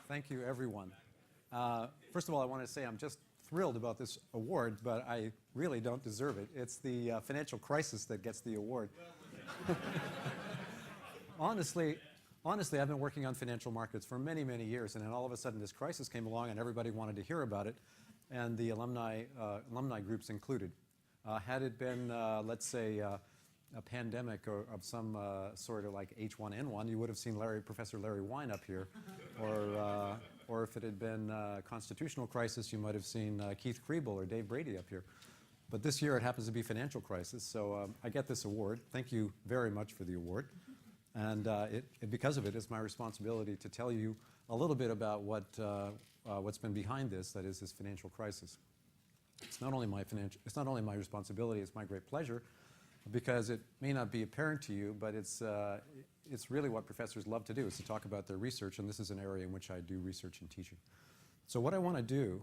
Thank you, everyone. First of all, I want to say I'm just thrilled about this award, but I really don't deserve it. It's the financial crisis that gets the award. Honestly, I've been working on financial markets for many, many years, and then all of a sudden this crisis came along and everybody wanted to hear about it, and the alumni groups included. Had it been, let's say, a pandemic of some sort of like H1N1, you would have seen Professor Larry Wine up here. Or if it had been a constitutional crisis, you might have seen Keith Kriebel or Dave Brady up here. But this year it happens to be financial crisis, so I get this award. Thank you very much for the award. And because of it, it's my responsibility to tell you a little bit about what's been behind this, that is, this financial crisis. It's not only my responsibility, it's my great pleasure, because it may not be apparent to you, but it's really what professors love to do, is to talk about their research, and this is an area in which I do research and teaching. So what I want to do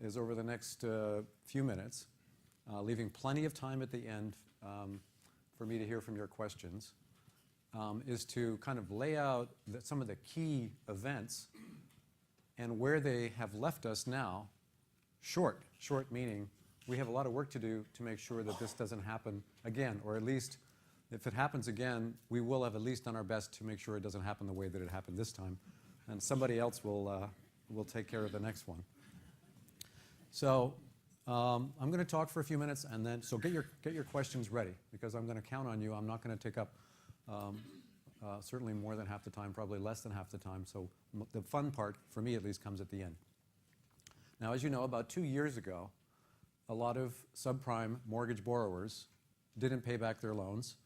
is, over the next few minutes, leaving plenty of time at the end for me to hear from your questions, is to kind of lay out some of the key events and where they have left us now. Short meaning we have a lot of work to do to make sure that this doesn't happen again, or at least if it happens again, we will have at least done our best to make sure it doesn't happen the way that it happened this time, and somebody else will take care of the next one. So I'm going to talk for a few minutes, and then so get your questions ready, because I'm going to count on you. I'm not going to take up certainly more than half the time, probably less than half the time. So the fun part, for me at least, comes at the end. Now, as you know, about 2 years ago, a lot of subprime mortgage borrowers didn't pay back their loans,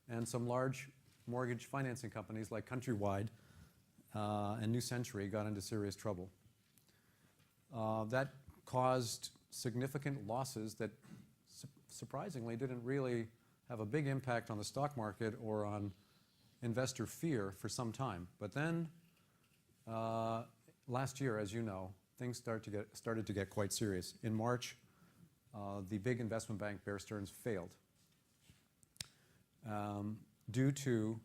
and some large mortgage financing companies like Countrywide and New Century got into serious trouble. That caused significant losses that surprisingly didn't really have a big impact on the stock market or on investor fear for some time. But then last year, as you know, things started to get quite serious. In March, the big investment bank, Bear Stearns, failed due to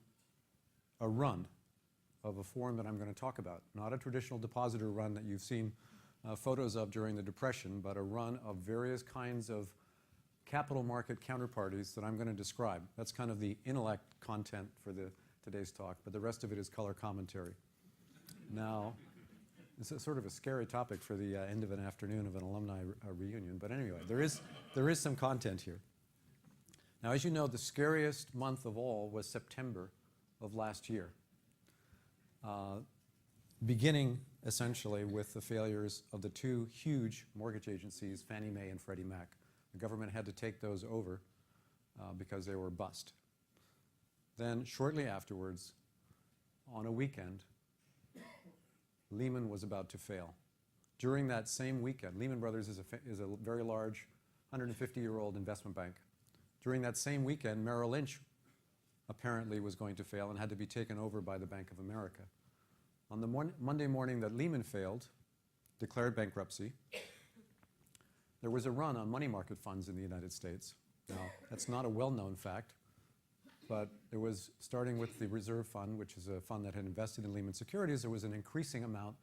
a run of a form that I'm going to talk about. Not a traditional depositor run that you've seen photos of during the Depression, but a run of various kinds of capital market counterparties that I'm going to describe. That's kind of the intellect content for today's talk, but the rest of it is color commentary. Now, it's sort of a scary topic for the end of an afternoon of an alumni reunion, but anyway, there is some content here. Now, as you know, the scariest month of all was September of last year, beginning essentially with the failures of the two huge mortgage agencies, Fannie Mae and Freddie Mac. The government had to take those over because they were bust. Then, shortly afterwards, on a weekend, Lehman was about to fail. During that same weekend, Lehman Brothers is a very large 150-year-old investment bank. During that same weekend, Merrill Lynch apparently was going to fail and had to be taken over by the Bank of America. On the Monday morning that Lehman failed, declared bankruptcy, there was a run on money market funds in the United States. Now, that's not a well-known fact, but it was starting with the Reserve Fund, which is a fund that had invested in Lehman Securities. There was an increasing amount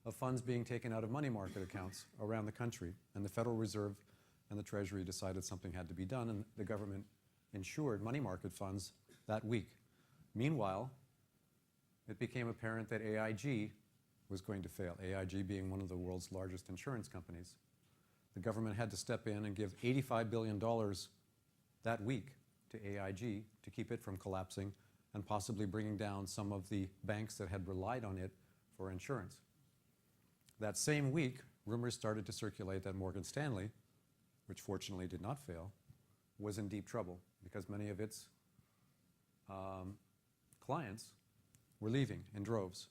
of funds being taken out of money market accounts around the country, and the Federal Reserve and the Treasury decided something had to be done, and the government insured money market funds that week. Meanwhile, it became apparent that AIG was going to fail, AIG being one of the world's largest insurance companies. The government had to step in and give $85 billion that week to AIG to keep it from collapsing and possibly bringing down some of the banks that had relied on it for insurance. That same week, rumors started to circulate that Morgan Stanley, which fortunately did not fail, was in deep trouble because many of its clients were leaving in droves.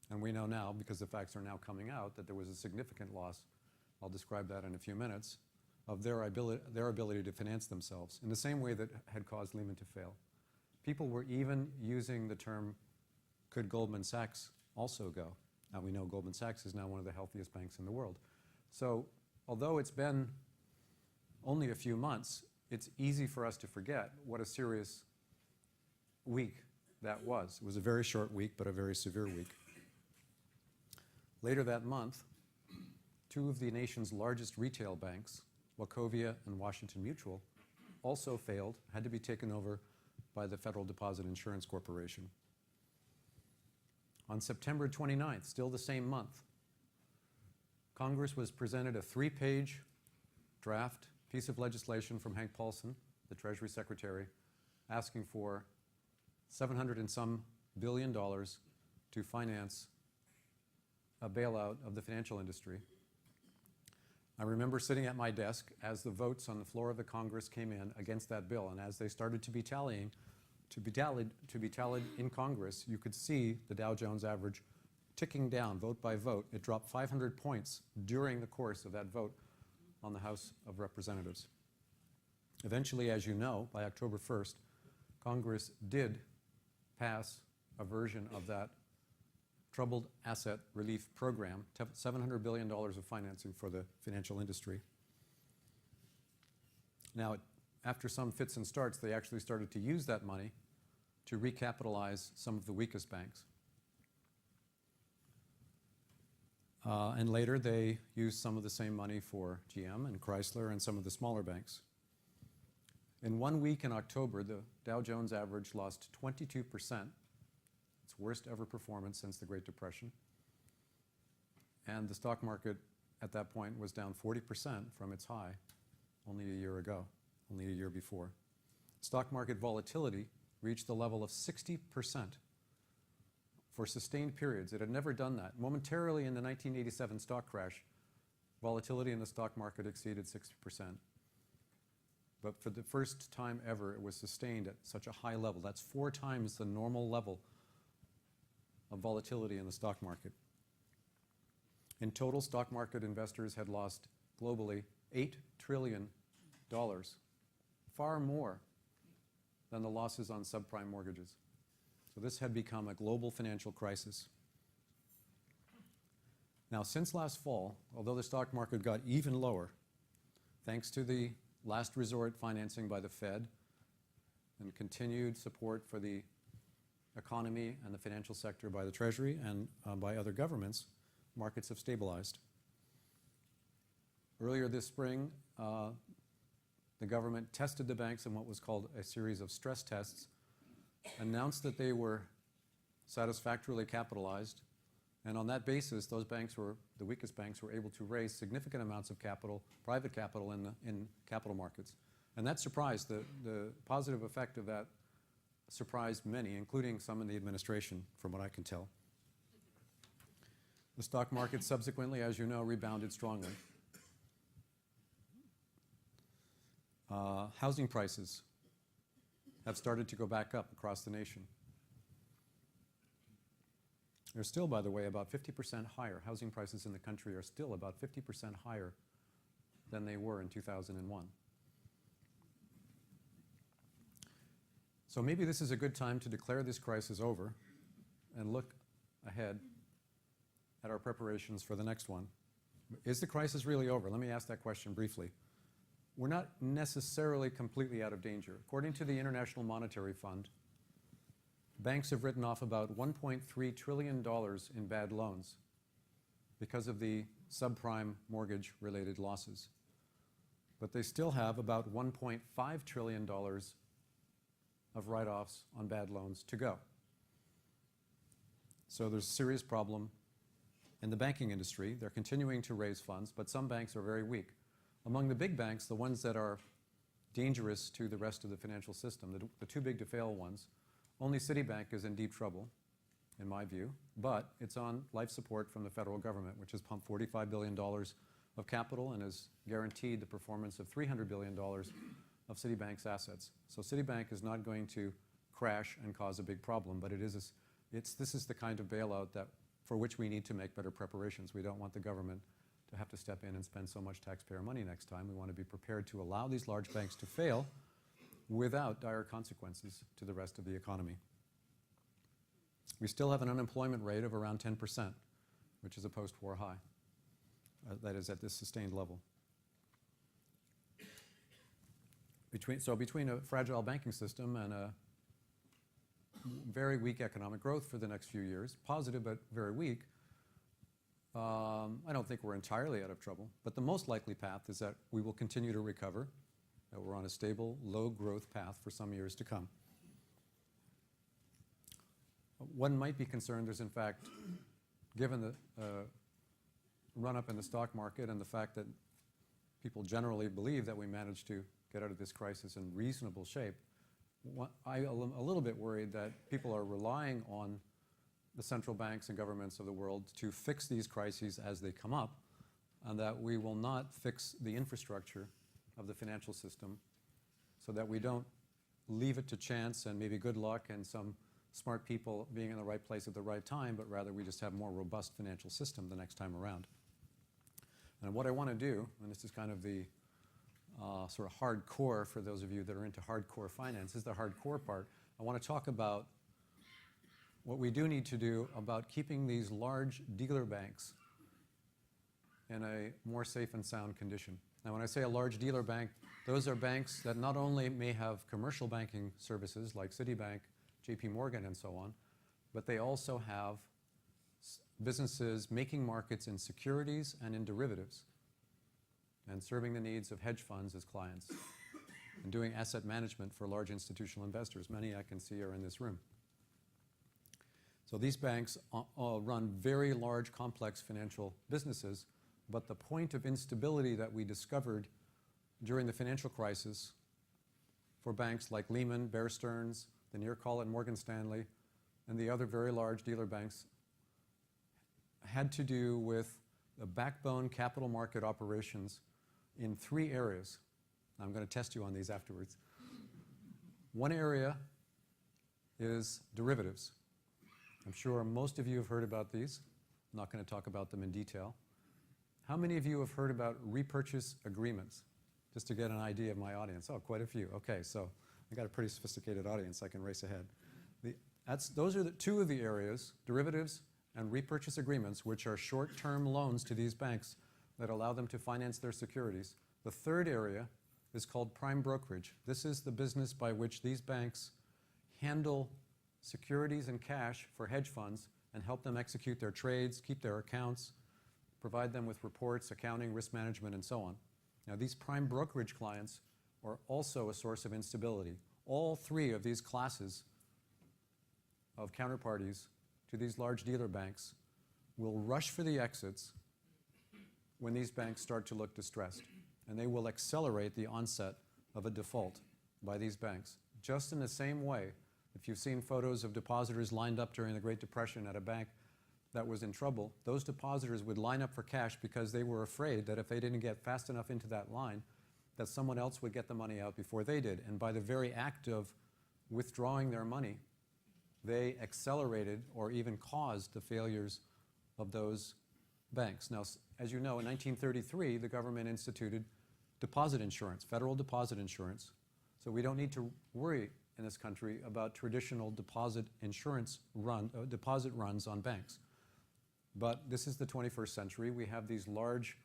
And we know now, because the facts are now coming out, that there was a significant loss, I'll describe that in a few minutes, of their ability to finance themselves in the same way that had caused Lehman to fail. People were even using the term, could Goldman Sachs also go? Now we know Goldman Sachs is now one of the healthiest banks in the world. So although it's been only a few months, it's easy for us to forget what a serious week that was. It was a very short week, but a very severe week. Later that month, two of the nation's largest retail banks, Wachovia and Washington Mutual, also failed, had to be taken over by the Federal Deposit Insurance Corporation. On September 29th, still the same month, Congress was presented a 3-page draft piece of legislation from Hank Paulson, the Treasury Secretary, asking for $700 and some billion to finance a bailout of the financial industry. I remember sitting at my desk as the votes on the floor of the Congress came in against that bill, and as they started to be tallied in Congress, you could see the Dow Jones average ticking down vote by vote. It dropped 500 points during the course of that vote on the House of Representatives. Eventually, as you know, by October 1st, Congress did pass a version of that Troubled Asset Relief Program, $700 billion of financing for the financial industry. Now, after some fits and starts, they actually started to use that money to recapitalize some of the weakest banks. And later, they used some of the same money for GM and Chrysler and some of the smaller banks. In 1 week in October, the Dow Jones average lost 22%. Its worst ever performance since the Great Depression. And the stock market at that point was down 40% from its high only a year ago, only a year before. Stock market volatility reached the level of 60% for sustained periods. It had never done that. Momentarily in the 1987 stock crash, volatility in the stock market exceeded 60%. But for the first time ever, it was sustained at such a high level. That's 4 times the normal level of volatility in the stock market. In total, stock market investors had lost globally $8 trillion, far more than the losses on subprime mortgages. So this had become a global financial crisis. Now, since last fall, although the stock market got even lower, thanks to the last resort financing by the Fed and continued support for the economy and the financial sector by the Treasury and by other governments, markets have stabilized. Earlier this spring, the government tested the banks in what was called a series of stress tests, announced that they were satisfactorily capitalized, and on that basis, those banks were, the weakest banks were able to raise significant amounts of capital, private capital in capital markets. And that surprised, the positive effect of that surprised many, including some in the administration, from what I can tell. The stock market subsequently, as you know, rebounded strongly. Housing prices have started to go back up across the nation. They're still, by the way, about 50% higher. Housing prices in the country are still about 50% higher than they were in 2001. So maybe this is a good time to declare this crisis over and look ahead at our preparations for the next one. Is the crisis really over? Let me ask that question briefly. We're not necessarily completely out of danger. According to the International Monetary Fund, banks have written off about $1.3 trillion in bad loans because of the subprime mortgage-related losses. But they still have about $1.5 trillion of write-offs on bad loans to go. So there's a serious problem in the banking industry. They're continuing to raise funds, but some banks are very weak. Among the big banks, the ones that are dangerous to the rest of the financial system, the too big to fail ones, only Citibank is in deep trouble, in my view, but it's on life support from the federal government, which has pumped $45 billion of capital and has guaranteed the performance of $300 billion of Citibank's assets. So Citibank is not going to crash and cause a big problem, but this is the kind of bailout for which we need to make better preparations. We don't want the government to have to step in and spend so much taxpayer money next time. We want to be prepared to allow these large banks to fail without dire consequences to the rest of the economy. We still have an unemployment rate of around 10%, which is a post-war high. That is at this sustained level. Between a fragile banking system and a very weak economic growth for the next few years, positive but very weak, I don't think we're entirely out of trouble, but the most likely path is that we will continue to recover, that we're on a stable, low-growth path for some years to come. One might be concerned there's, in fact, given the run-up in the stock market and the fact that people generally believe that we managed to get out of this crisis in reasonable shape, I'm a little bit worried that people are relying on the central banks and governments of the world to fix these crises as they come up, and that we will not fix the infrastructure of the financial system so that we don't leave it to chance and maybe good luck and some smart people being in the right place at the right time, but rather we just have a more robust financial system the next time around. And what I want to do, and this is kind of the sort of hardcore for those of you that are into hardcore finance, is the hardcore part. I want to talk about what we do need to do about keeping these large dealer banks in a more safe and sound condition. Now, when I say a large dealer bank, those are banks that not only may have commercial banking services like Citibank, JP Morgan, and so on, but they also have businesses making markets in securities and in derivatives and serving the needs of hedge funds as clients and doing asset management for large institutional investors. Many I can see are in this room. So these banks run very large, complex financial businesses, but the point of instability that we discovered during the financial crisis for banks like Lehman, Bear Stearns, the near call at Morgan Stanley, and the other very large dealer banks had to do with the backbone capital market operations in 3 areas. I'm going to test you on these afterwards. One area is derivatives. I'm sure most of you have heard about these. I'm not going to talk about them in detail. How many of you have heard about repurchase agreements? Just to get an idea of my audience. Oh, quite a few. Okay, so I got a pretty sophisticated audience. I can race ahead. Those are the 2 of the areas, derivatives and repurchase agreements, which are short-term loans to these banks that allow them to finance their securities. The 3rd area is called prime brokerage. This is the business by which these banks handle securities and cash for hedge funds and help them execute their trades, keep their accounts, provide them with reports, accounting, risk management, and so on. Now, these prime brokerage clients are also a source of instability. All 3 of these classes of counterparties to these large dealer banks will rush for the exits when these banks start to look distressed, and they will accelerate the onset of a default by these banks. Just in the same way, if you've seen photos of depositors lined up during the Great Depression at a bank that was in trouble, those depositors would line up for cash because they were afraid that if they didn't get fast enough into that line, that someone else would get the money out before they did. And by the very act of withdrawing their money, they accelerated or even caused the failures of those banks. Now, as you know, in 1933, the government instituted deposit insurance, federal deposit insurance. So we don't need to worry in this country about traditional deposit insurance deposit runs on banks. But this is the 21st century. We have these large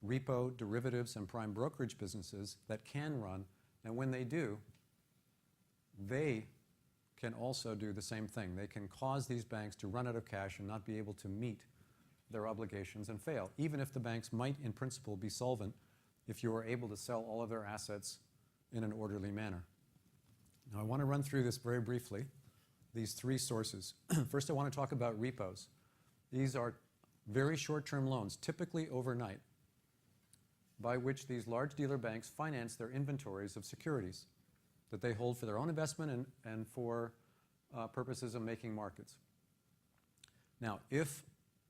repo, derivatives, and prime brokerage businesses that can run, and when they do, they can also do the same thing. They can cause these banks to run out of cash and not be able to meet their obligations and fail, even if the banks might, in principle, be solvent if you are able to sell all of their assets in an orderly manner. Now, I want to run through this very briefly, these 3 sources. First, I want to talk about repos. These are very short-term loans, typically overnight, by which these large dealer banks finance their inventories of securities that they hold for their own investment and for purposes of making markets. Now, if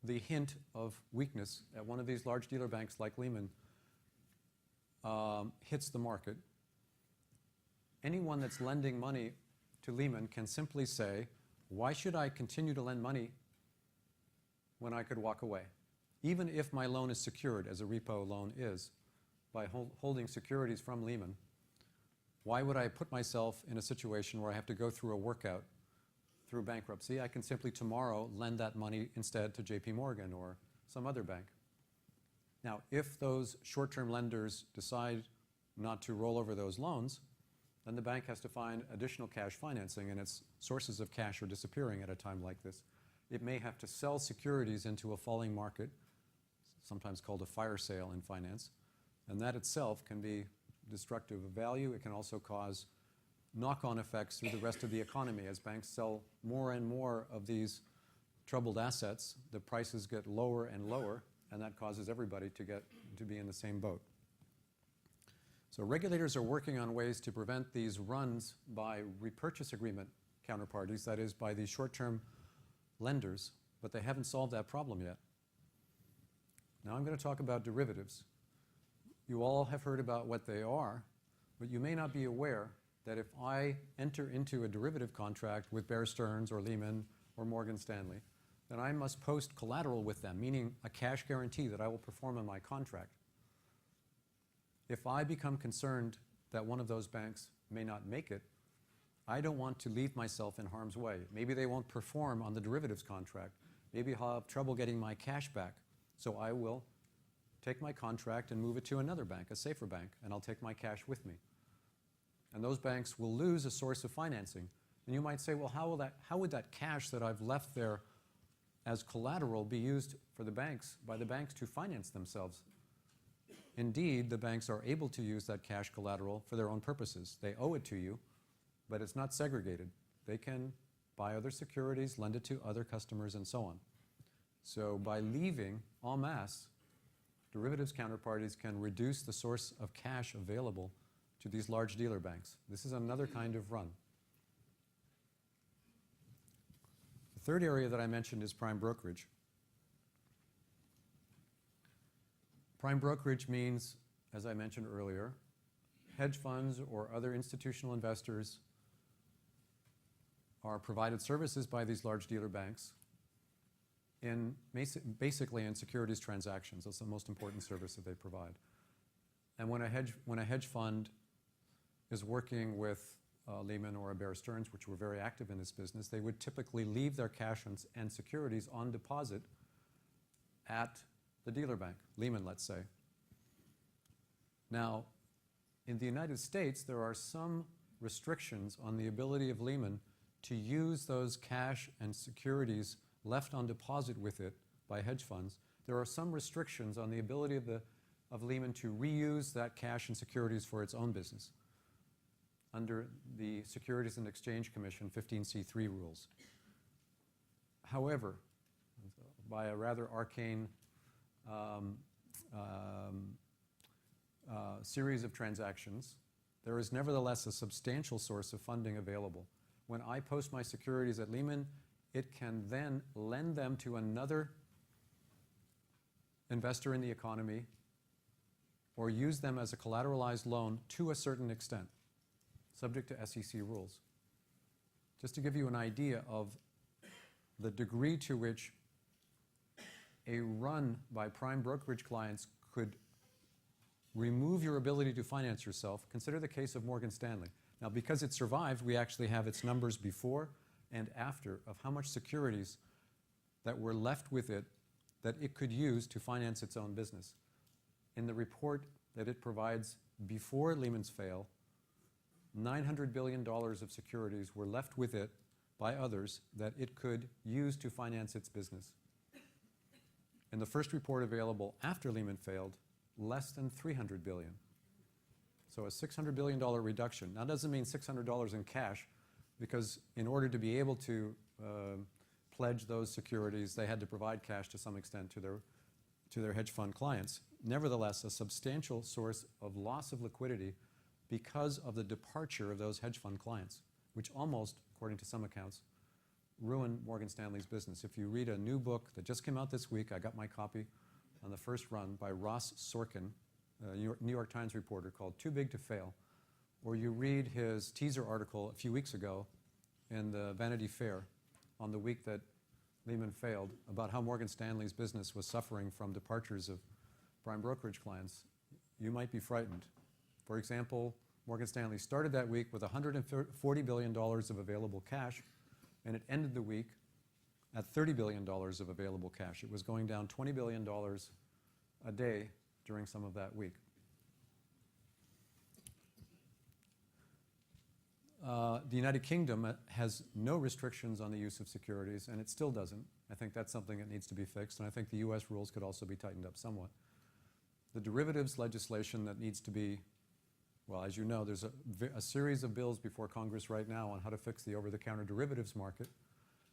the hint of weakness at one of these large dealer banks like Lehman hits the market, anyone that's lending money to Lehman can simply say, why should I continue to lend money when I could walk away? Even if my loan is secured, as a repo loan is, by holding securities from Lehman, why would I put myself in a situation where I have to go through a workout through bankruptcy? I can simply tomorrow lend that money instead to JP Morgan or some other bank. Now, if those short-term lenders decide not to roll over those loans, then the bank has to find additional cash financing, and its sources of cash are disappearing at a time like this. It may have to sell securities into a falling market sometimes called a fire sale in finance. And that itself can be destructive of value. It can also cause knock-on effects through the rest of the economy. As banks sell more and more of these troubled assets, the prices get lower and lower, and that causes everybody to be in the same boat. So regulators are working on ways to prevent these runs by repurchase agreement counterparties, that is, by these short-term lenders, but they haven't solved that problem yet. Now I'm going to talk about derivatives. You all have heard about what they are, but you may not be aware that if I enter into a derivative contract with Bear Stearns or Lehman or Morgan Stanley, then I must post collateral with them, meaning a cash guarantee that I will perform on my contract. If I become concerned that one of those banks may not make it, I don't want to leave myself in harm's way. Maybe they won't perform on the derivatives contract. Maybe I'll have trouble getting my cash back. So I will take my contract and move it to another bank, a safer bank, and I'll take my cash with me. And those banks will lose a source of financing. And you might say, well, how would that cash that I've left there as collateral be used for the banks, by the banks to finance themselves? Indeed, the banks are able to use that cash collateral for their own purposes. They owe it to you, but it's not segregated. They can buy other securities, lend it to other customers, and so on. So by leaving en masse, derivatives counterparties can reduce the source of cash available to these large dealer banks. This is another kind of run. The third area that I mentioned is prime brokerage. Prime brokerage means, as I mentioned earlier, hedge funds or other institutional investors are provided services by these large dealer banks basically in securities transactions. That's the most important service that they provide. And when a hedge fund is working with Lehman or a Bear Stearns, which were very active in this business, they would typically leave their cash and securities on deposit at the dealer bank, Lehman, let's say. Now, in the United States, there are some restrictions on the ability of Lehman to use those cash and securities left on deposit with it by hedge funds. There are some restrictions on the ability of Lehman to reuse that cash and securities for its own business under the Securities and Exchange Commission 15c3 rules. However, by a rather arcane series of transactions, there is nevertheless a substantial source of funding available. When I post my securities at Lehman, it can then lend them to another investor in the economy or use them as a collateralized loan to a certain extent, subject to SEC rules. Just to give you an idea of the degree to which a run by prime brokerage clients could remove your ability to finance yourself, consider the case of Morgan Stanley. Now, because it survived, we actually have its numbers before and after of how much securities that were left with it that it could use to finance its own business. In the report that it provides before Lehman's fail, $900 billion of securities were left with it by others that it could use to finance its business. In the first report available after Lehman failed, less than $300 billion. So a $600 billion reduction. Now, that doesn't mean $600 in cash, because in order to be able to pledge those securities, they had to provide cash to some extent to their hedge fund clients. Nevertheless, a substantial source of loss of liquidity because of the departure of those hedge fund clients, which almost, according to some accounts, ruined Morgan Stanley's business. If you read a new book that just came out this week, I got my copy on the first run by Ross Sorkin, a New York Times reporter, called Too Big to Fail, or you read his teaser article a few weeks ago in the Vanity Fair on the week that Lehman failed about how Morgan Stanley's business was suffering from departures of prime brokerage clients, you might be frightened. For example, Morgan Stanley started that week with $140 billion of available cash, and it ended the week at $30 billion of available cash. It was going down $20 billion a day during some of that week. The United Kingdom has no restrictions on the use of securities, and it still doesn't. I think that's something that needs to be fixed, and I think the U.S. rules could also be tightened up somewhat. The derivatives legislation that needs to be, well, as you know, there's a series of bills before Congress right now on how to fix the over-the-counter derivatives market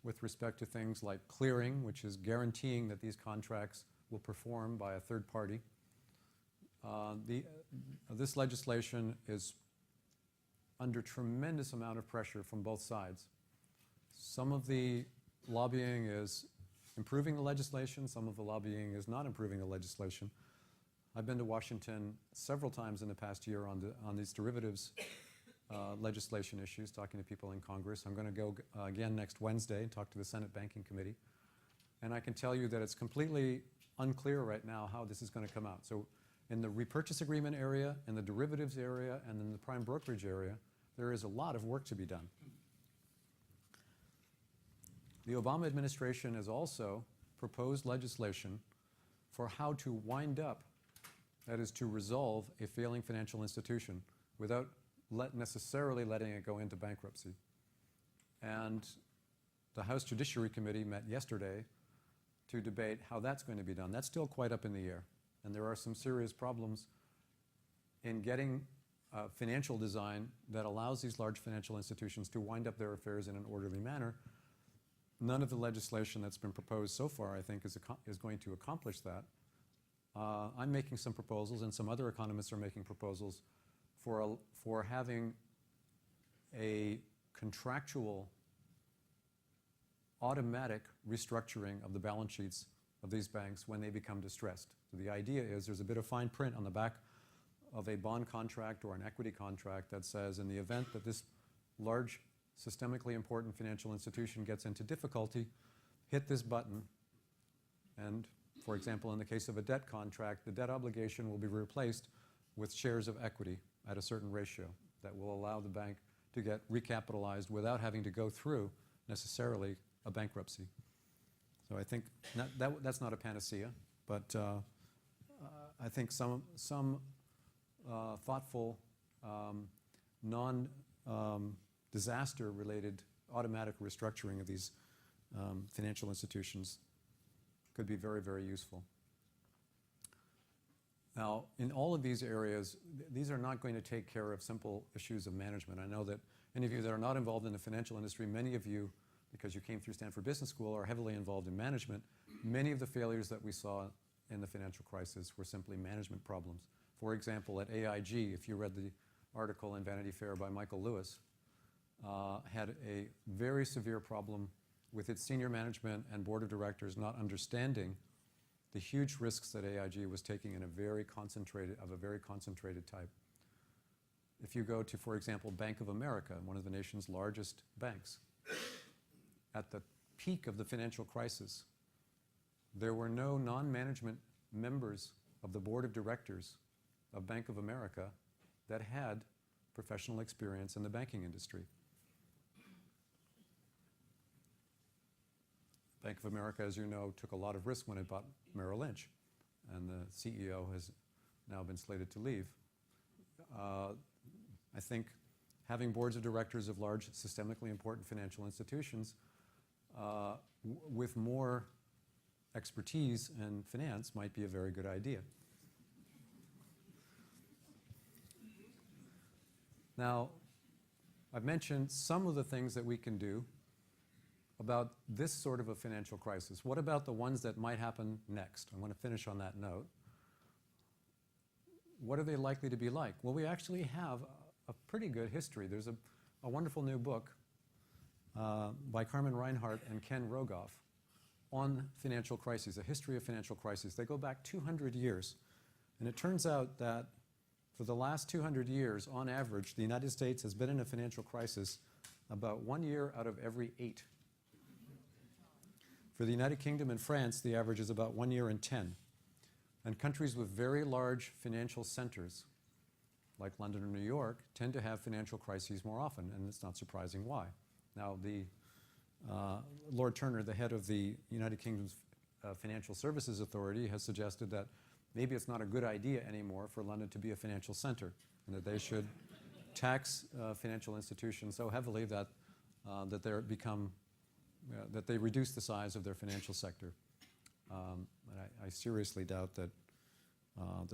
with respect to things like clearing, which is guaranteeing that these contracts will perform by a third party. This legislation is under tremendous amount of pressure from both sides. Some of the lobbying is improving the legislation, some of the lobbying is not improving the legislation. I've been to Washington several times in the past year on these derivatives legislation issues, talking to people in Congress. I'm going to go again next Wednesday and talk to the Senate Banking Committee. And I can tell you that it's completely unclear right now how this is going to come out. So in the repurchase agreement area, in the derivatives area, and in the prime brokerage area, there is a lot of work to be done. The Obama administration has also proposed legislation for how to wind up, that is to resolve a failing financial institution without necessarily letting it go into bankruptcy. And the House Judiciary Committee met yesterday to debate how that's going to be done. That's still quite up in the air. And there are some serious problems in getting financial design that allows these large financial institutions to wind up their affairs in an orderly manner. None of the legislation that's been proposed so far, I think, is going to accomplish that. I'm making some proposals, and some other economists are making proposals for having a contractual automatic restructuring of the balance sheets of these banks when they become distressed. So the idea is there's a bit of fine print on the back of a bond contract or an equity contract that says in the event that this large systemically important financial institution gets into difficulty, hit this button, and for example, in the case of a debt contract, the debt obligation will be replaced with shares of equity at a certain ratio that will allow the bank to get recapitalized without having to go through necessarily a bankruptcy. So I think that's not a panacea, but I think some thoughtful, non-disaster related automatic restructuring of these financial institutions could be very, very useful. Now, in all of these areas, these are not going to take care of simple issues of management. I know that any of you that are not involved in the financial industry, many of you, because you came through Stanford Business School, are heavily involved in management. Many of the failures that we saw in the financial crisis were simply management problems. For example, at AIG, if you read the article in Vanity Fair by Michael Lewis, had a very severe problem with its senior management and board of directors not understanding the huge risks that AIG was taking in a very concentrated type. If you go to, for example, Bank of America, one of the nation's largest banks, at the peak of the financial crisis, there were no non-management members of the board of directors of Bank of America that had professional experience in the banking industry. Bank of America, as you know, took a lot of risk when it bought Merrill Lynch, and the CEO has now been slated to leave. I think having boards of directors of large systemically important financial institutions with more expertise in finance might be a very good idea. Now, I've mentioned some of the things that we can do about this sort of a financial crisis. What about the ones that might happen next? I want to finish on that note. What are they likely to be like? Well, we actually have a pretty good history. There's a wonderful new book by Carmen Reinhart and Ken Rogoff on financial crises, a history of financial crises. They go back 200 years. And it turns out that for the last 200 years, on average, the United States has been in a financial crisis about 1 year out of every 8. For the United Kingdom and France, the average is about 1 year in 10. And countries with very large financial centers, like London or New York, tend to have financial crises more often, and it's not surprising why. Now, Lord Turner, the head of the United Kingdom's Financial Services Authority, has suggested that maybe it's not a good idea anymore for London to be a financial center, and that they should tax financial institutions so heavily that they become that they reduce the size of their financial sector. And I seriously doubt that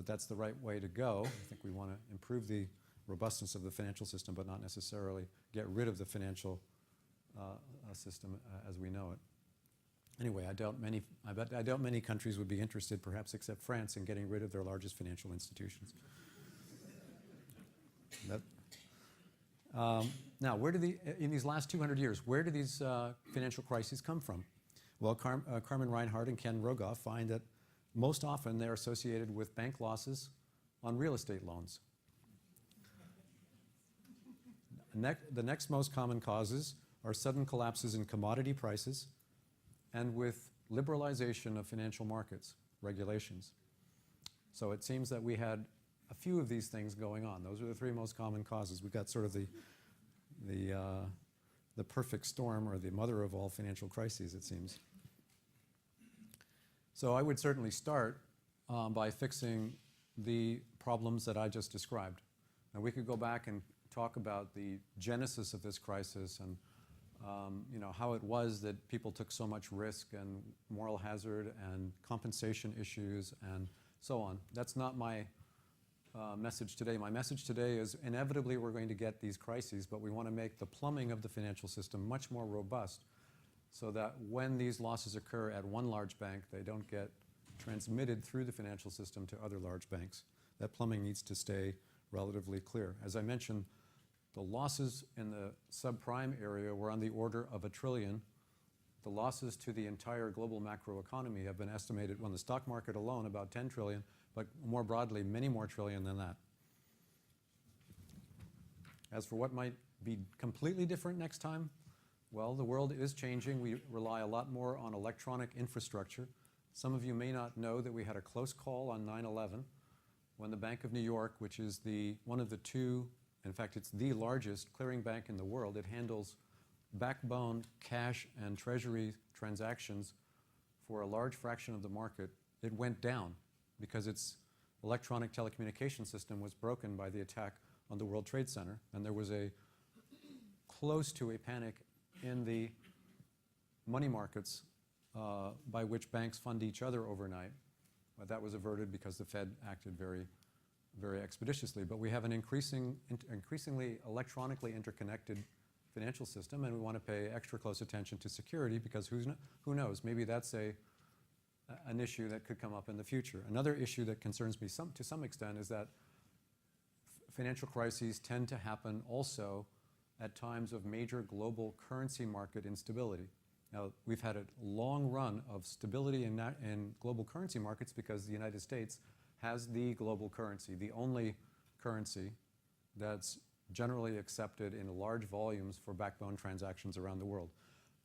that's the right way to go. I think we want to improve the robustness of the financial system, but not necessarily get rid of the financial system as we know it. Anyway, I doubt many countries would be interested, perhaps except France, in getting rid of their largest financial institutions. Now, in these last 200 years, where do these financial crises come from? Well, Carmen Reinhardt and Ken Rogoff find that most often they're associated with bank losses on real estate loans. The next most common causes are sudden collapses in commodity prices and with liberalization of financial markets, regulations. So it seems that we had a few of these things going on. Those are the three most common causes. We've got sort of the perfect storm, or the mother of all financial crises, it seems. So I would certainly start by fixing the problems that I just described. And we could go back and talk about the genesis of this crisis and how it was that people took so much risk and moral hazard and compensation issues and so on. That's not my message today. My message today is inevitably we're going to get these crises, but we want to make the plumbing of the financial system much more robust so that when these losses occur at one large bank, they don't get transmitted through the financial system to other large banks. That plumbing needs to stay relatively clear. As I mentioned, the losses in the subprime area were on the order of $1 trillion. The losses to the entire global macroeconomy have been estimated, on the stock market alone, about $10 trillion, but more broadly, many more trillion than that. As for what might be completely different next time, well, the world is changing. We rely a lot more on electronic infrastructure. Some of you may not know that we had a close call on 9/11 when the Bank of New York, which is one of the two, in fact, it's the largest clearing bank in the world. It handles backbone cash and treasury transactions for a large fraction of the market. It went down because its electronic telecommunication system was broken by the attack on the World Trade Center, and there was close to a panic in the money markets by which banks fund each other overnight. But that was averted because the Fed acted very, very expeditiously. But we have an increasingly electronically interconnected financial system, and we want to pay extra close attention to security because who knows, maybe that's an issue that could come up in the future. Another issue that concerns me to some extent is that financial crises tend to happen also at times of major global currency market instability. Now, we've had a long run of stability in global currency markets because the United States has the global currency, the only currency that's generally accepted in large volumes for backbone transactions around the world.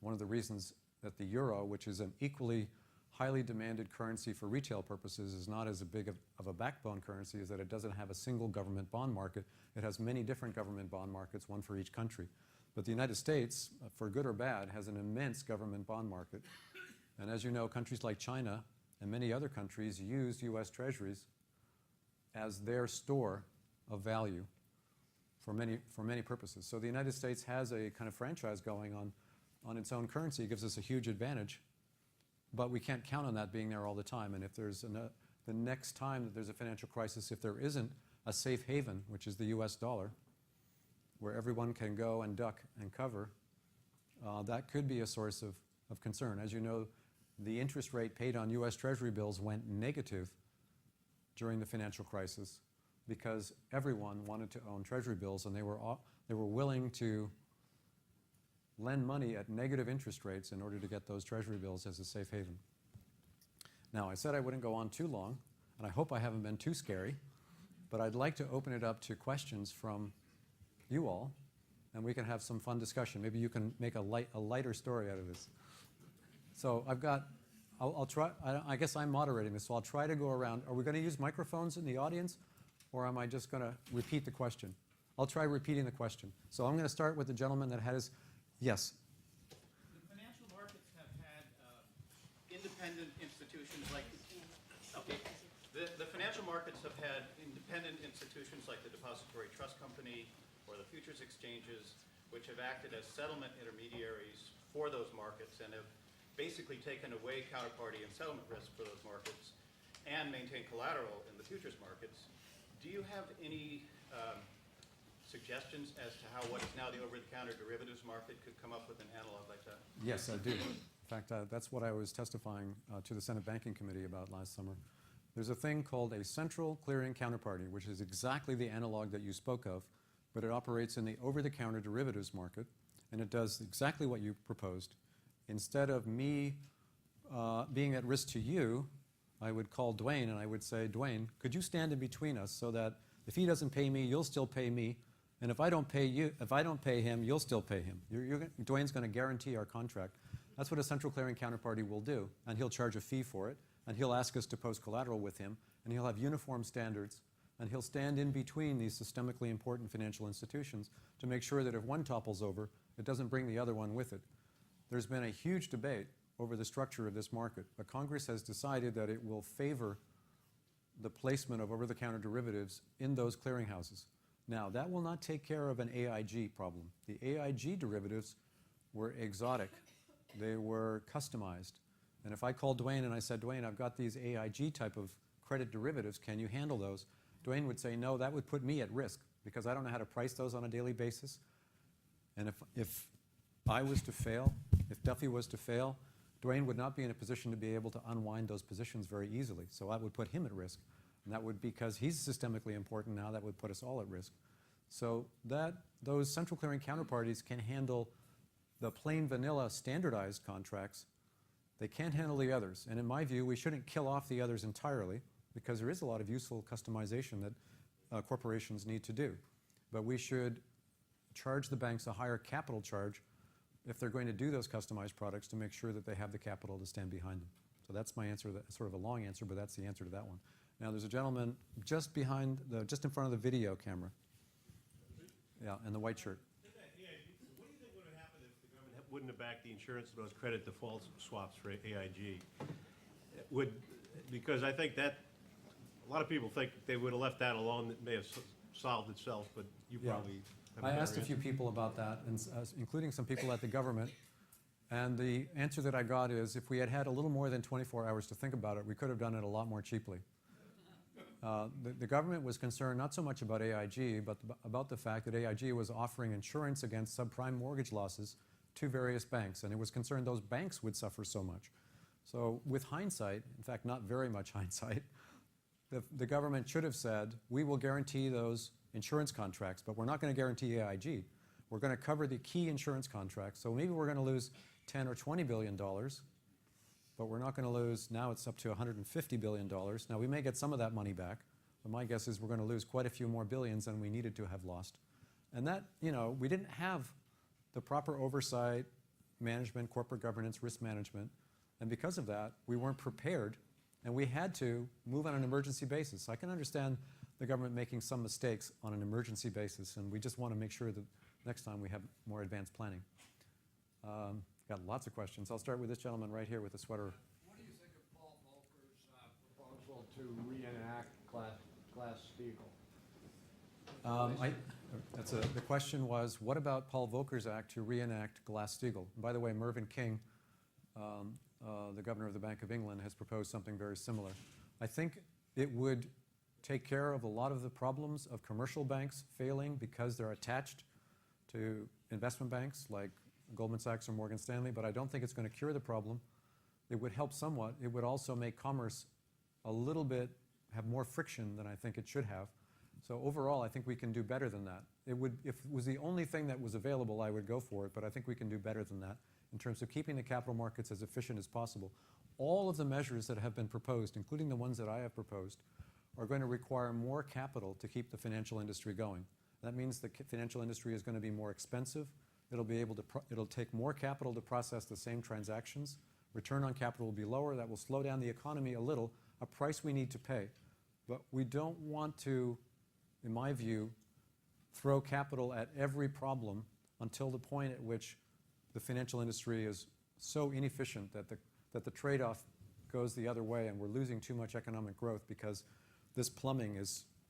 One of the reasons that the euro, which is an equally highly demanded currency for retail purposes, is not as big of a backbone currency, is that it doesn't have a single government bond market. It has many different government bond markets, one for each country. But the United States, for good or bad, has an immense government bond market. And as you know, countries like China and many other countries use U.S. treasuries as their store of value for many purposes. So the United States has a kind of franchise going on its own currency. It gives us a huge advantage. But we can't count on that being there all the time. And if there's the next time that there's a financial crisis, if there isn't a safe haven, which is the U.S. dollar, where everyone can go and duck and cover, that could be a source of concern. As you know, the interest rate paid on U.S. Treasury bills went negative during the financial crisis because everyone wanted to own Treasury bills, and they were willing to lend money at negative interest rates in order to get those Treasury bills as a safe haven. Now, I said I wouldn't go on too long, and I hope I haven't been too scary, but I'd like to open it up to questions from you all, and we can have some fun discussion. Maybe you can make a lighter story out of this. So I'll try, I guess I'm moderating this, so I'll try to go around. Are we going to use microphones in the audience, or am I just going to repeat the question? I'll try repeating the question. So I'm going to start with the gentleman that had his, yes. The financial markets have had independent institutions like, okay, the financial markets have had independent institutions like the Depository Trust Company or the futures exchanges, which have acted as settlement intermediaries for those markets and have basically taken away counterparty and settlement risk for those markets and maintain collateral in the futures markets. Do you have any suggestions as to how what is now the over-the-counter derivatives market could come up with an analog like that? Yes, I do. In fact, that's what I was testifying to the Senate Banking Committee about last summer. There's a thing called a central clearing counterparty, which is exactly the analog that you spoke of, but it operates in the over-the-counter derivatives market, and it does exactly what you proposed. Instead of me being at risk to you, I would call Dwayne and I would say, Dwayne, could you stand in between us so that if he doesn't pay me, you'll still pay me, and if I don't pay you, if I don't pay him, you'll still pay him. Dwayne's going to guarantee our contract. That's what a central clearing counterparty will do, and he'll charge a fee for it, and he'll ask us to post collateral with him, and he'll have uniform standards, and he'll stand in between these systemically important financial institutions to make sure that if one topples over, it doesn't bring the other one with it. There's been a huge debate over the structure of this market, but Congress has decided that it will favor the placement of over-the-counter derivatives in those clearinghouses. Now, that will not take care of an AIG problem. The AIG derivatives were exotic. They were customized. And if I called Dwayne and I said, Dwayne, I've got these AIG type of credit derivatives, can you handle those? Dwayne would say, no, that would put me at risk because I don't know how to price those on a daily basis. And if I was to fail, if Duffie was to fail, Dwayne would not be in a position to be able to unwind those positions very easily. So that would put him at risk. And that would, because he's systemically important now, that would put us all at risk. So those central clearing counterparties can handle the plain vanilla standardized contracts. They can't handle the others. And in my view, we shouldn't kill off the others entirely because there is a lot of useful customization that corporations need to do. But we should charge the banks a higher capital charge if they're going to do those customized products to make sure that they have the capital to stand behind them. So that's my answer, sort of a long answer, but that's the answer to that one. Now there's a gentleman just in front of the video camera. Yeah, in the white shirt. What do you think would have happened if the government wouldn't have backed the insurance of those credit default swaps for AIG? Because I think that a lot of people think they would have left that alone. It may have solved itself, but you probably have a I better asked a few answer. people about that, and including some people at the government, and the answer that I got is if we had had a little more than 24 hours to think about it, we could have done it a lot more cheaply. The government was concerned not so much about AIG, but about the fact that AIG was offering insurance against subprime mortgage losses to various banks, and it was concerned those banks would suffer so much. So with hindsight, in fact, not very much hindsight, the government should have said, we will guarantee those insurance contracts, but we're not going to guarantee AIG. We're going to cover the key insurance contracts, so maybe we're going to lose $10 or $20 billion, but we're not going to lose, now it's up to $150 billion. Now, we may get some of that money back, but my guess is we're going to lose quite a few more billions than we needed to have lost. And that, we didn't have the proper oversight, management, corporate governance, risk management, and because of that, we weren't prepared, and we had to move on an emergency basis. I can understand the government making some mistakes on an emergency basis, and we just want to make sure that next time we have more advanced planning. Got lots of questions. I'll start with this gentleman right here with the sweater. What do you think of Paul Volcker's proposal to reenact Glass-Steagall? The question was, what about Paul Volcker's act to reenact Glass-Steagall? By the way, Mervyn King, the governor of the Bank of England, has proposed something very similar. I think it would take care of a lot of the problems of commercial banks failing because they're attached to investment banks like Goldman Sachs or Morgan Stanley, but I don't think it's going to cure the problem. It would help somewhat. It would also make commerce a little bit, have more friction than I think it should have. So overall, I think we can do better than that. If it was the only thing that was available, I would go for it, but I think we can do better than that in terms of keeping the capital markets as efficient as possible. All of the measures that have been proposed, including the ones that I have proposed, are going to require more capital to keep the financial industry going. That means the financial industry is going to be more expensive. It'll take more capital to process the same transactions. Return on capital will be lower. That will slow down the economy a little, a price we need to pay. But we don't want to, in my view, throw capital at every problem until the point at which the financial industry is so inefficient that the trade-off goes the other way and we're losing too much economic growth because this plumbing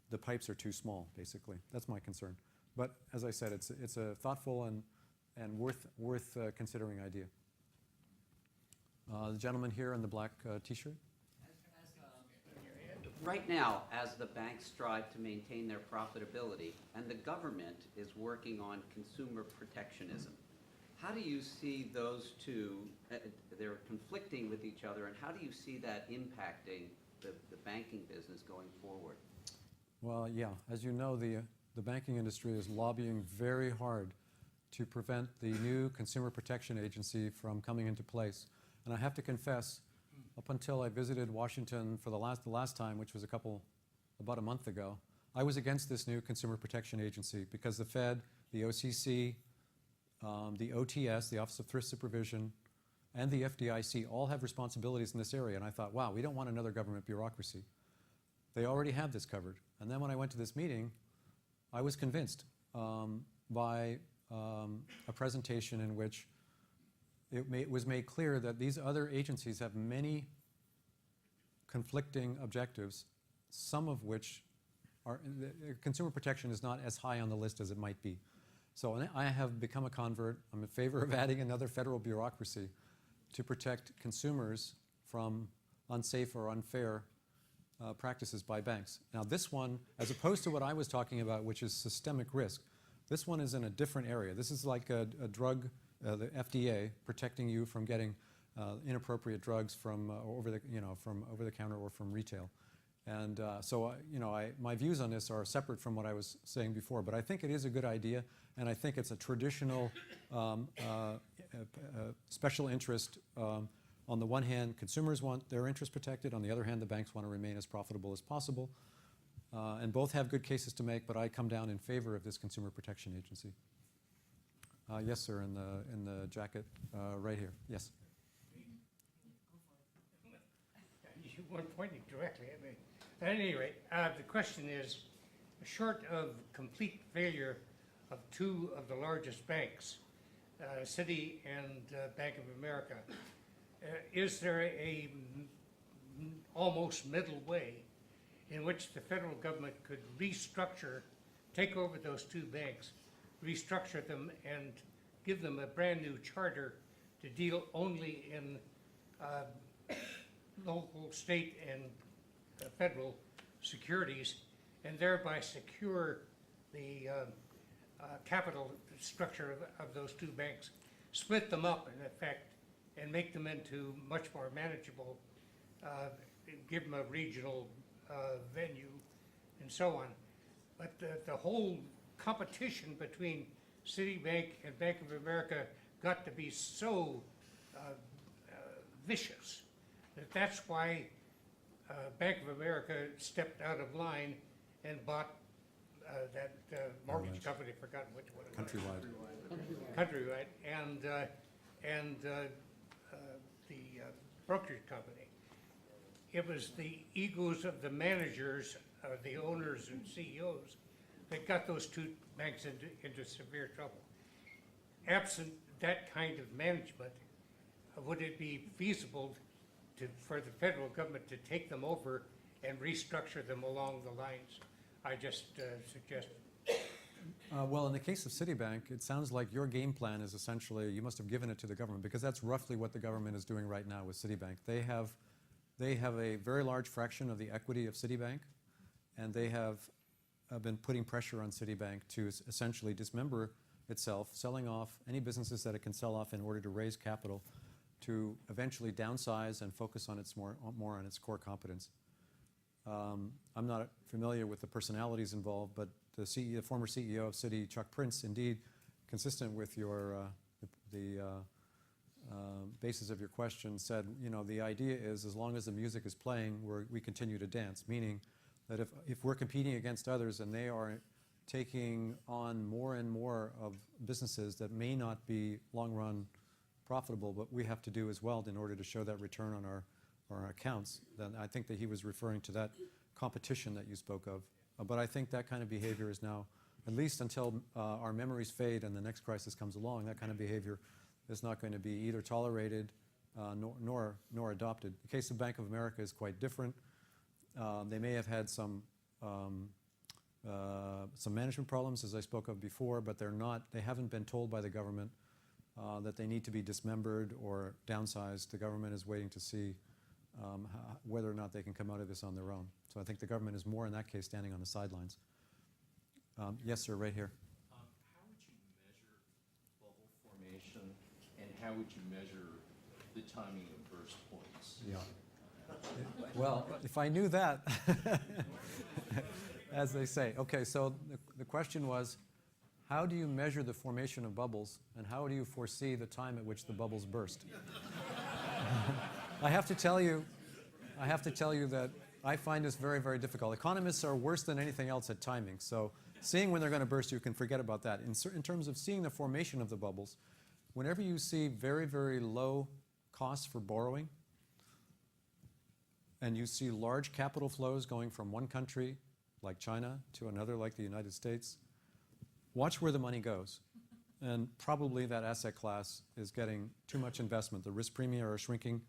the pipes are too small, basically. That's my concern. But as I said, it's a thoughtful and and worth considering idea. The gentleman here in the black T-shirt. Right now, as the banks strive to maintain their profitability and the government is working on consumer protectionism, how do you see those two, they're conflicting with each other, and how do you see that impacting the banking business going forward? Well, yeah, as you know, the banking industry is lobbying very hard to prevent the new Consumer Protection Agency from coming into place. And I have to confess, up until I visited Washington for the last time, which was about a month ago, I was against this new Consumer Protection Agency because the Fed, the OCC, the OTS, the Office of Thrift Supervision, and the FDIC all have responsibilities in this area. And I thought, wow, we don't want another government bureaucracy. They already have this covered. And then when I went to this meeting, I was convinced by a presentation in which it was made clear that these other agencies have many conflicting objectives, some of which are, consumer protection is not as high on the list as it might be. So I have become a convert. I'm in favor of adding another federal bureaucracy to protect consumers from unsafe or unfair practices by banks. Now this one, as opposed to what I was talking about, which is systemic risk, this one is in a different area. This is like a drug, the FDA protecting you from getting inappropriate drugs from from over the counter or from retail. And my views on this are separate from what I was saying before, but I think it is a good idea, and I think it's a traditional special interest. On the one hand, consumers want their interests protected. On the other hand, the banks want to remain as profitable as possible. And both have good cases to make, but I come down in favor of this Consumer Protection Agency. Yes, sir, in the jacket right here. Yes. You weren't pointing directly at me. At any rate, the question is, short of complete failure of two of the largest banks, Citi and Bank of America, is there a almost middle way in which the federal government could restructure, take over those two banks, restructure them, and give them a brand new charter to deal only in local, state, and federal securities, and thereby secure the capital structure of those two banks, split them up, in effect, and make them into much more manageable, give them a regional venue, and so on. But the whole competition between Citibank and Bank of America got to be so vicious that that's why Bank of America stepped out of line and bought that mortgage company, forgotten which one it was. Countrywide, and the brokerage company. It was the egos of the managers, the owners and CEOs, that got those two banks into severe trouble. Absent that kind of management, would it be feasible for the federal government to take them over and restructure them along the lines I just suggested? Well, in the case of Citibank, it sounds like your game plan is essentially, you must have given it to the government, because that's roughly what the government is doing right now with Citibank. They have a very large fraction of the equity of Citibank, and they have been putting pressure on Citibank to essentially dismember itself, selling off any businesses that it can sell off in order to raise capital, to eventually downsize and focus on its more on its core competence. I'm not familiar with the personalities involved, but the former CEO of Citi, Chuck Prince, indeed, consistent with your the basis of your question, said, the idea is, as long as the music is playing, we continue to dance. Meaning that if we're competing against others and they are taking on more and more of businesses that may not be long run profitable, but we have to do as well in order to show that return on our accounts, then I think that he was referring to that competition that you spoke of. But I think that kind of behavior is now, at least until our memories fade and the next crisis comes along, that kind of behavior is not going to be either tolerated nor adopted. The case of Bank of America is quite different. They may have had some management problems, as I spoke of before, but they haven't been told by the government that they need to be dismembered or downsized. The government is waiting to see whether or not they can come out of this on their own. So I think the government is more in that case standing on the sidelines. Yes, sir, right here. How would you measure bubble formation, and how would you measure the timing of burst points? Yeah. Well, if I knew that, as they say. Okay, so the question was, how do you measure the formation of bubbles, and how do you foresee the time at which the bubbles burst? I have to tell you that I find this very, very difficult. Economists are worse than anything else at timing. So seeing when they're going to burst, you can forget about that. In terms of seeing the formation of the bubbles, whenever you see very, very low costs for borrowing, and you see large capital flows going from one country, like China, to another, like the United States, watch where the money goes. And probably that asset class is getting too much investment. The risk premia are shrinking,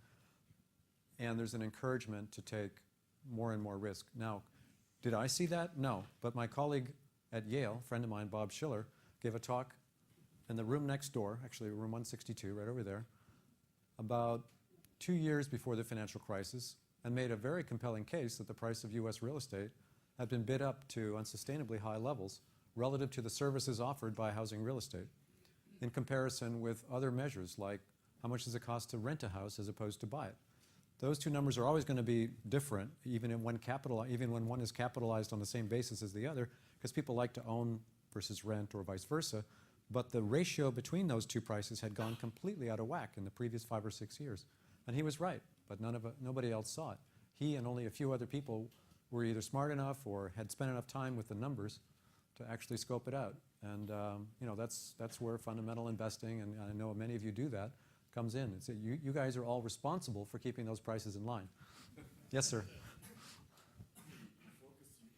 and there's an encouragement to take more and more risk. Now, did I see that? No. But my colleague at Yale, a friend of mine, Bob Schiller, gave a talk in the room next door, actually room 162, right over there, about 2 years before the financial crisis, and made a very compelling case that the price of U.S. real estate had been bid up to unsustainably high levels relative to the services offered by housing real estate, in comparison with other measures like how much does it cost to rent a house as opposed to buy it. Those two numbers are always going to be different, even when one is capitalized on the same basis as the other, because people like to own versus rent or vice versa. But the ratio between those two prices had gone completely out of whack in the previous 5 or 6 years. And he was right, but nobody else saw it. He and only a few other people were either smart enough or had spent enough time with the numbers to actually scope it out. And that's where fundamental investing, and I know many of you do that, comes in. It's you guys are all responsible for keeping those prices in line. Yes, sir.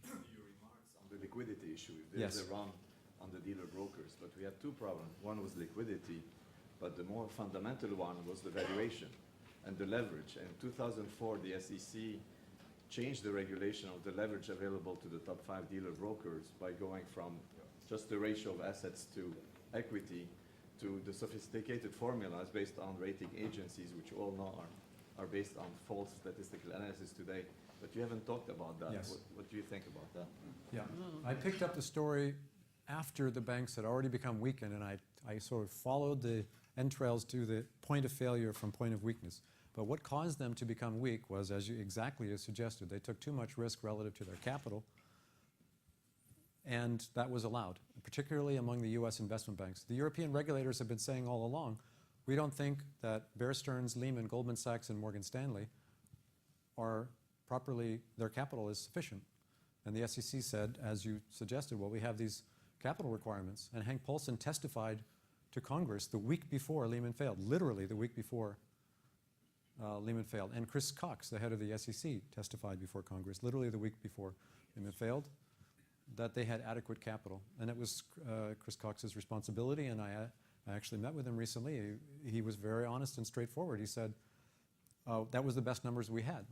Focus your remarks on the liquidity issue. If there's Yes. a run on the dealer brokers, but we had two problems. One was liquidity, but the more fundamental one was the valuation and the leverage. In 2004, the SEC changed the regulation of the leverage available to the top 5 dealer brokers by going from just the ratio of assets to equity to the sophisticated formulas based on rating agencies, which you all know are based on false statistical analysis today. But you haven't talked about that. Yes. What do you think about that? Yeah, I picked up the story after the banks had already become weakened, and I sort of followed the entrails to the point of failure from point of weakness. But what caused them to become weak was, exactly as suggested, they took too much risk relative to their capital, and that was allowed, particularly among the U.S. investment banks. The European regulators have been saying all along, we don't think that Bear Stearns, Lehman, Goldman Sachs, and Morgan Stanley are properly, their capital is sufficient. And the SEC said, as you suggested, well, we have these capital requirements. And Hank Paulson testified to Congress the week before Lehman failed, literally the week before Lehman failed. And Chris Cox, the head of the SEC, testified before Congress, literally the week before Lehman failed, that they had adequate capital. And it was Chris Cox's responsibility, and I actually met with him recently. He was very honest and straightforward. He said, that was the best numbers we had.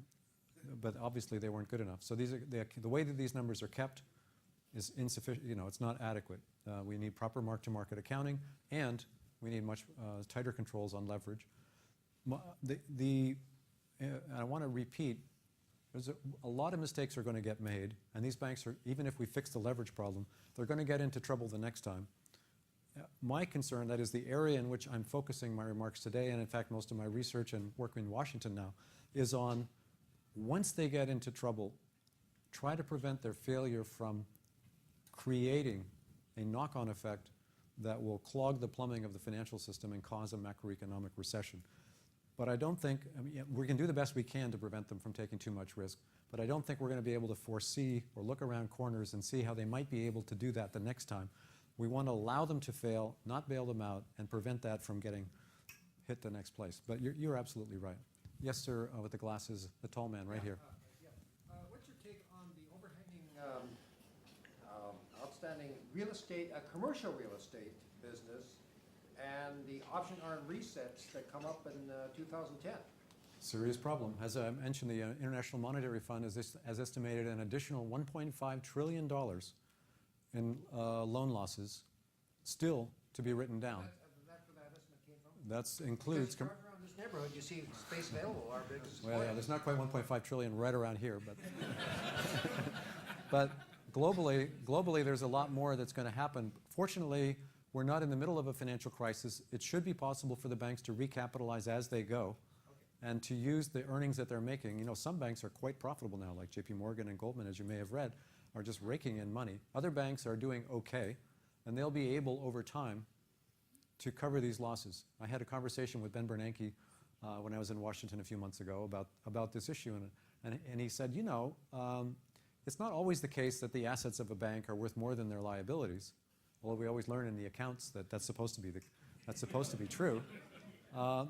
But obviously they weren't good enough. So the way that these numbers are kept is insufficient. It's not adequate. We need proper mark-to-market accounting, and we need much tighter controls on leverage. I want to repeat, there's a lot of mistakes are going to get made, and these banks are, even if we fix the leverage problem, they're going to get into trouble the next time. My concern, that is the area in which I'm focusing my remarks today, and in fact most of my research and work in Washington now, is on once they get into trouble, try to prevent their failure from creating a knock-on effect that will clog the plumbing of the financial system and cause a macroeconomic recession. But I don't think, we can do the best we can to prevent them from taking too much risk, but I don't think we're going to be able to foresee or look around corners and see how they might be able to do that the next time. We want to allow them to fail, not bail them out, and prevent that from getting hit the next place. But you're absolutely right. Yes, sir, with the glasses, the tall man right here. What's your take on the overhanging outstanding real estate, commercial real estate business, and the option arm resets that come up in 2010? Serious problem. As I mentioned, the International Monetary Fund has estimated an additional $1.5 trillion in loan losses still to be written down. That estimate came That includes, Because you drive around this neighborhood, you see space available, our biggest well, yeah, there's not quite 1.5 trillion right around here, but but globally, there's a lot more that's going to happen. Fortunately, we're not in the middle of a financial crisis. It should be possible for the banks to recapitalize as they go and to use the earnings that they're making. You know, some banks are quite profitable now, like JP Morgan and Goldman, as you may have read, are just raking in money. Other banks are doing okay, and they'll be able over time to cover these losses. I had a conversation with Ben Bernanke when I was in Washington a few months ago about this issue, and he said, you know, it's not always the case that the assets of a bank are worth more than their liabilities. Although we always learn in the accounts that that's supposed to be true.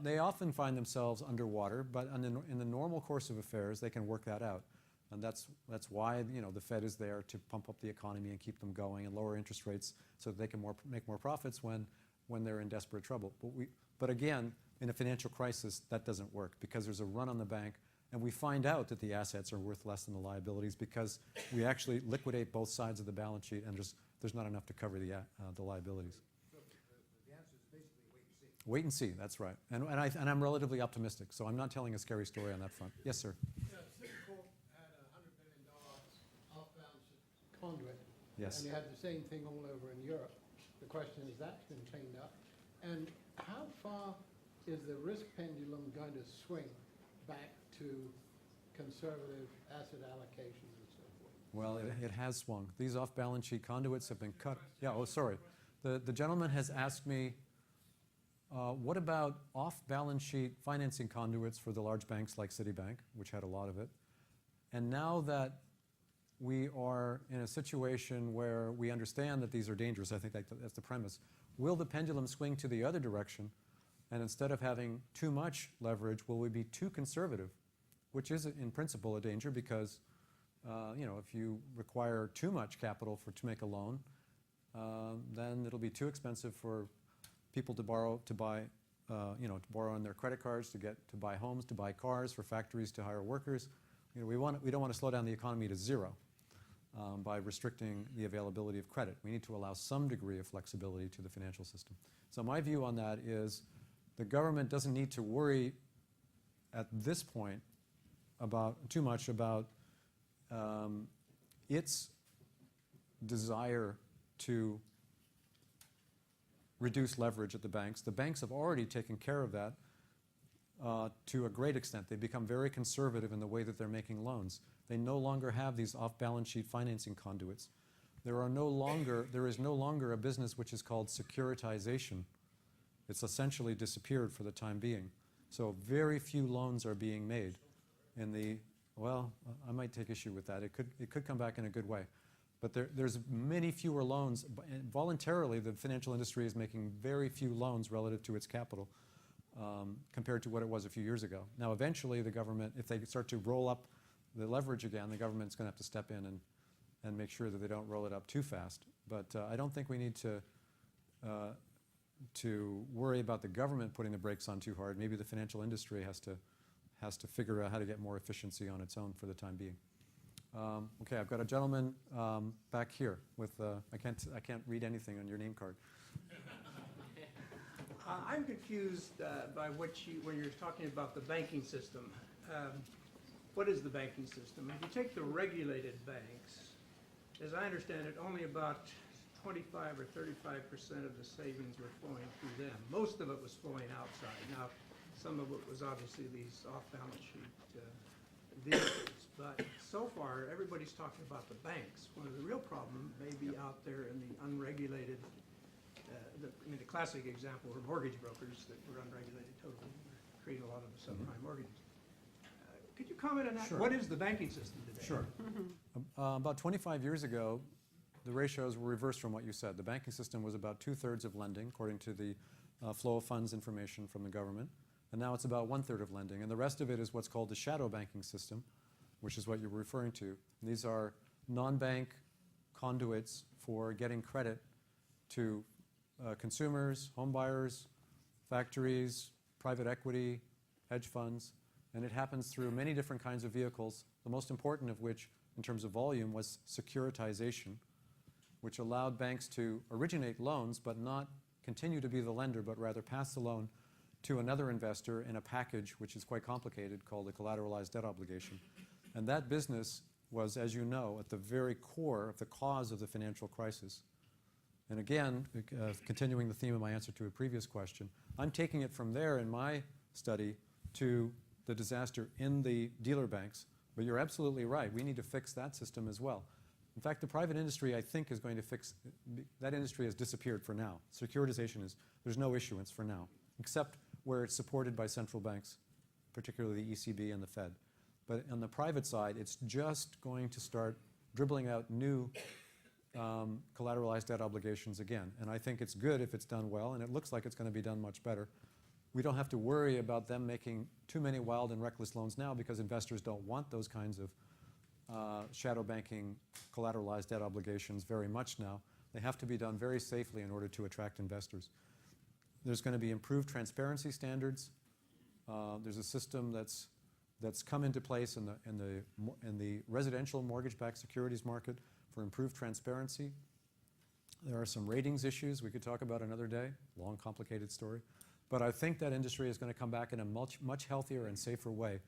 They often find themselves underwater, but in the normal course of affairs, they can work that out. And that's why, you know, the Fed is there to pump up the economy and keep them going and lower interest rates so that they can make more profits when they're in desperate trouble. But again, in a financial crisis, that doesn't work because there's a run on the bank, and we find out that the assets are worth less than the liabilities because we actually liquidate both sides of the balance sheet, and there's not enough to cover the liabilities. So the answer is basically wait and see. Wait and see, that's right. And I'm relatively optimistic, so I'm not telling a scary story on that front. Yes, sir. Yeah, Citicorp had a $100 billion off-balance sheet conduit. Yes. And you had the same thing all over in Europe. The question is, that's been cleaned up. And how far is the risk pendulum going to swing back to conservative asset allocations and so forth? Well, it has swung. These off-balance sheet conduits have been cut. Yeah, oh, sorry. The gentleman has asked me, what about off-balance sheet financing conduits for the large banks like Citibank, which had a lot of it? And now that we are in a situation where we understand that these are dangerous, I think that's the premise, will the pendulum swing to the other direction? And instead of having too much leverage, will we be too conservative? Which is, in principle, a danger because, you know, if you require too much capital to make a loan, then it'll be too expensive for people to borrow on their credit cards, to buy homes, to buy cars, for factories to hire workers. You know, we don't want to slow down the economy to zero by restricting the availability of credit. We need to allow some degree of flexibility to the financial system. So my view on that is the government doesn't need to worry at this point too much about its desire to reduce leverage at the banks. The banks have already taken care of that to a great extent. They've become very conservative in the way that they're making loans. They no longer have these off-balance sheet financing conduits. There is no longer a business which is called securitization. It's essentially disappeared for the time being. So very few loans are being made. Well, I might take issue with that. It could come back in a good way. But there's many fewer loans. And voluntarily, the financial industry is making very few loans relative to its capital compared to what it was a few years ago. Now, eventually, the government, if they start to roll up the leverage again, the government's going to have to step in and make sure that they don't roll it up too fast. But I don't think we need to worry about the government putting the brakes on too hard. Maybe the financial industry has to figure out how to get more efficiency on its own for the time being. Okay, I've got a gentleman back here with I can't read anything on your name card. I'm confused by when you're talking about the banking system. What is the banking system? If you take the regulated banks, as I understand it, only about 25 or 35% of the savings were flowing through them. Most of it was flowing outside. Now, some of it was obviously these off-balance sheet vehicles. But so far, everybody's talking about the banks. One of the real problem may be out there in the unregulated, the classic example were mortgage brokers that were unregulated totally, creating a lot of the subprime mortgages. Could you comment on that? Sure. What is the banking system today? Sure. About 25 years ago, the ratios were reversed from what you said. The banking system was about 2/3 of lending, according to the flow of funds information from the government. And now it's about 1/3 of lending. And the rest of it is what's called the shadow banking system, which is what you're referring to. And these are non-bank conduits for getting credit to consumers, home buyers, factories, private equity, hedge funds. And it happens through many different kinds of vehicles, the most important of which, in terms of volume, was securitization, which allowed banks to originate loans but not continue to be the lender, but rather pass the loan to another investor in a package which is quite complicated called a collateralized debt obligation. And that business was, as you know, at the very core of the cause of the financial crisis. And again, continuing the theme of my answer to a previous question, I'm taking it from there in my study to the disaster in the dealer banks. But you're absolutely right. We need to fix that system as well. In fact, the private industry, I think, is going to fix, that industry has disappeared for now. Securitization is, there's no issuance for now, except where it's supported by central banks, particularly the ECB and the Fed. But on the private side, it's just going to start dribbling out new collateralized debt obligations again. And I think it's good if it's done well, and it looks like it's going to be done much better. We don't have to worry about them making too many wild and reckless loans now because investors don't want those kinds of shadow banking collateralized debt obligations very much now. They have to be done very safely in order to attract investors. There's going to be improved transparency standards. There's a system that's come into place in the residential mortgage-backed securities market for improved transparency. There are some ratings issues we could talk about another day, long, complicated story. But I think that industry is going to come back in a much healthier and safer way.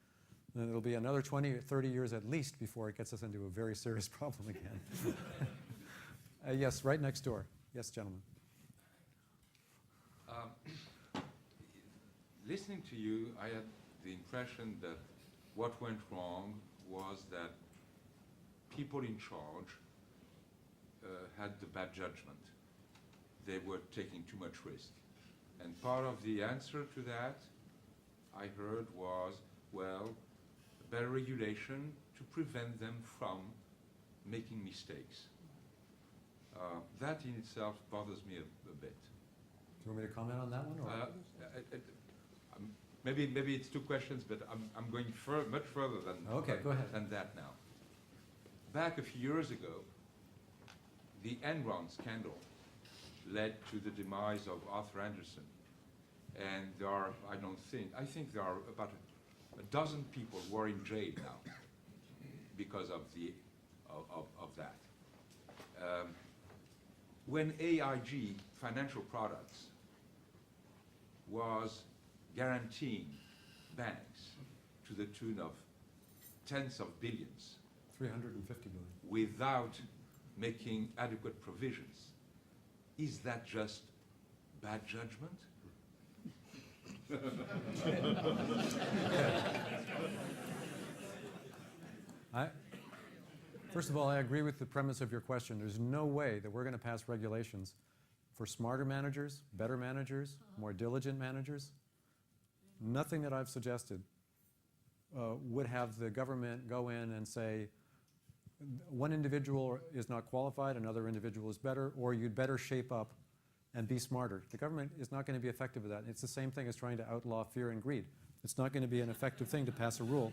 And it'll be another 20 or 30 years at least before it gets us into a very serious problem again. Yes, right next door. Yes, gentlemen. Listening to you, I had the impression that what went wrong was that people in charge had the bad judgment. They were taking too much risk. And part of the answer to that, I heard, was, well, better regulation to prevent them from making mistakes. That in itself bothers me a bit. Do you want me to comment on that one? Or? Maybe it's two questions, but I'm going much further than that now. Back a few years ago, the Enron scandal led to the demise of Arthur Andersen. And there are, I think there are about a dozen people who are in jail now because of that. When AIG Financial Products was guaranteeing banks to the tune of tens of billions, 350 billion, without making adequate provisions, is that just bad judgment? First of all, I agree with the premise of your question. There's no way that we're going to pass regulations for smarter managers, better managers, more diligent managers. Nothing that I've suggested would have the government go in and say, one individual is not qualified, another individual is better, or you'd better shape up and be smarter. The government is not going to be effective at that. It's the same thing as trying to outlaw fear and greed. It's not going to be an effective thing to pass a rule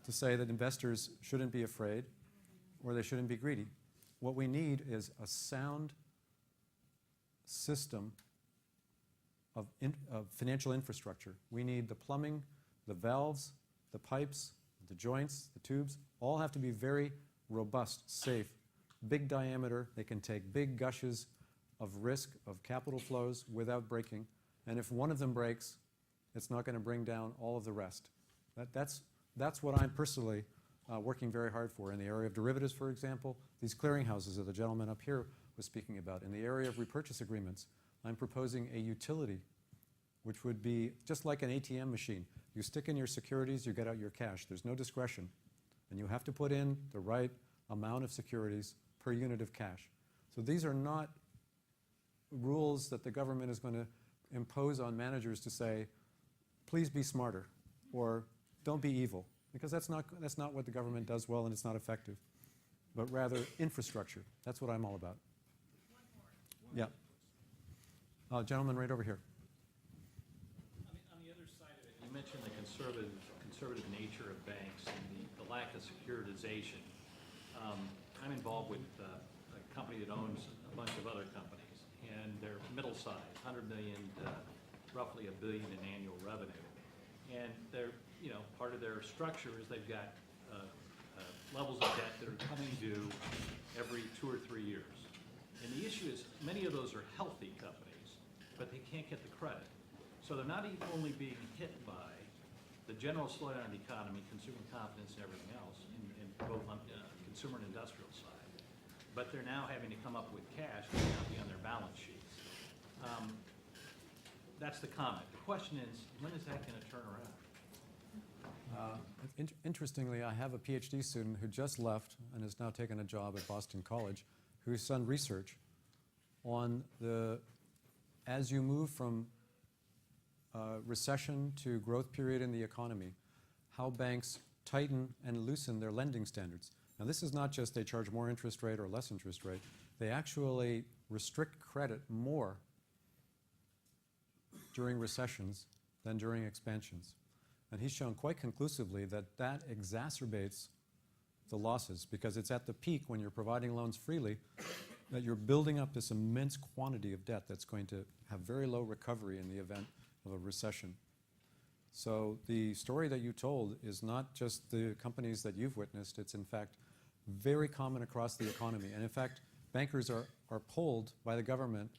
to say that investors shouldn't be afraid or they shouldn't be greedy. What we need is a sound system of financial infrastructure. We need the plumbing, the valves, the pipes, the joints, the tubes, all have to be very robust, safe, big diameter. They can take big gushes of risk, of capital flows without breaking. And if one of them breaks, it's not going to bring down all of the rest. That's what I'm personally working very hard for. In the area of derivatives, for example, these clearinghouses that the gentleman up here was speaking about. In the area of repurchase agreements, I'm proposing a utility which would be just like an ATM machine. You stick in your securities, you get out your cash. There's no discretion. And you have to put in the right amount of securities per unit of cash. So these are not rules that the government is going to impose on managers to say, please be smarter, or don't be evil, because that's not what the government does well, and it's not effective. But rather infrastructure. That's what I'm all about. Yeah. Gentleman right over here. On the other side of it, you mentioned the conservative nature of banks and the lack of securitization. I'm involved with a company that owns a bunch of other companies, and they're middle-sized, 100 million to roughly $1 billion in annual revenue. And they're, part of their structure is they've got levels of debt that are coming due every 2 or 3 years. And the issue is many of those are healthy companies, but they can't get the credit. So they're not only being hit by the general slowdown of the economy, consumer confidence and everything else, in both on consumer and industrial side, but they're now having to come up with cash that may not be on their balance sheets. That's the comment. The question is, when is that going to turn around? Interestingly, I have a PhD student who just left and has now taken a job at Boston College, who's done research on as you move from recession to growth period in the economy, how banks tighten and loosen their lending standards. Now, this is not just they charge more interest rate or less interest rate. They actually restrict credit more during recessions than during expansions. And he's shown quite conclusively that that exacerbates the losses, because it's at the peak when you're providing loans freely that you're building up this immense quantity of debt that's going to have very low recovery in the event of a recession. So the story that you told is not just the companies that you've witnessed, it's in fact very common across the economy. And in fact, bankers are polled by the government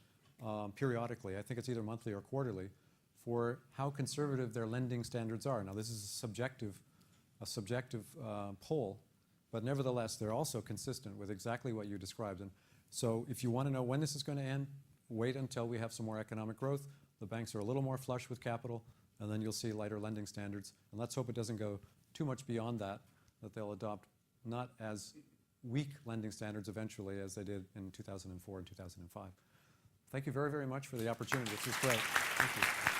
periodically, I think it's either monthly or quarterly, for how conservative their lending standards are. Now, this is a subjective poll, but nevertheless, they're also consistent with exactly what you described. And so if you want to know when this is going to end, wait until we have some more economic growth. The banks are a little more flush with capital, and then you'll see lighter lending standards. And let's hope it doesn't go too much beyond that they'll adopt not as weak lending standards eventually as they did in 2004 and 2005. Thank you very, very much for the opportunity. This was great. Thank you.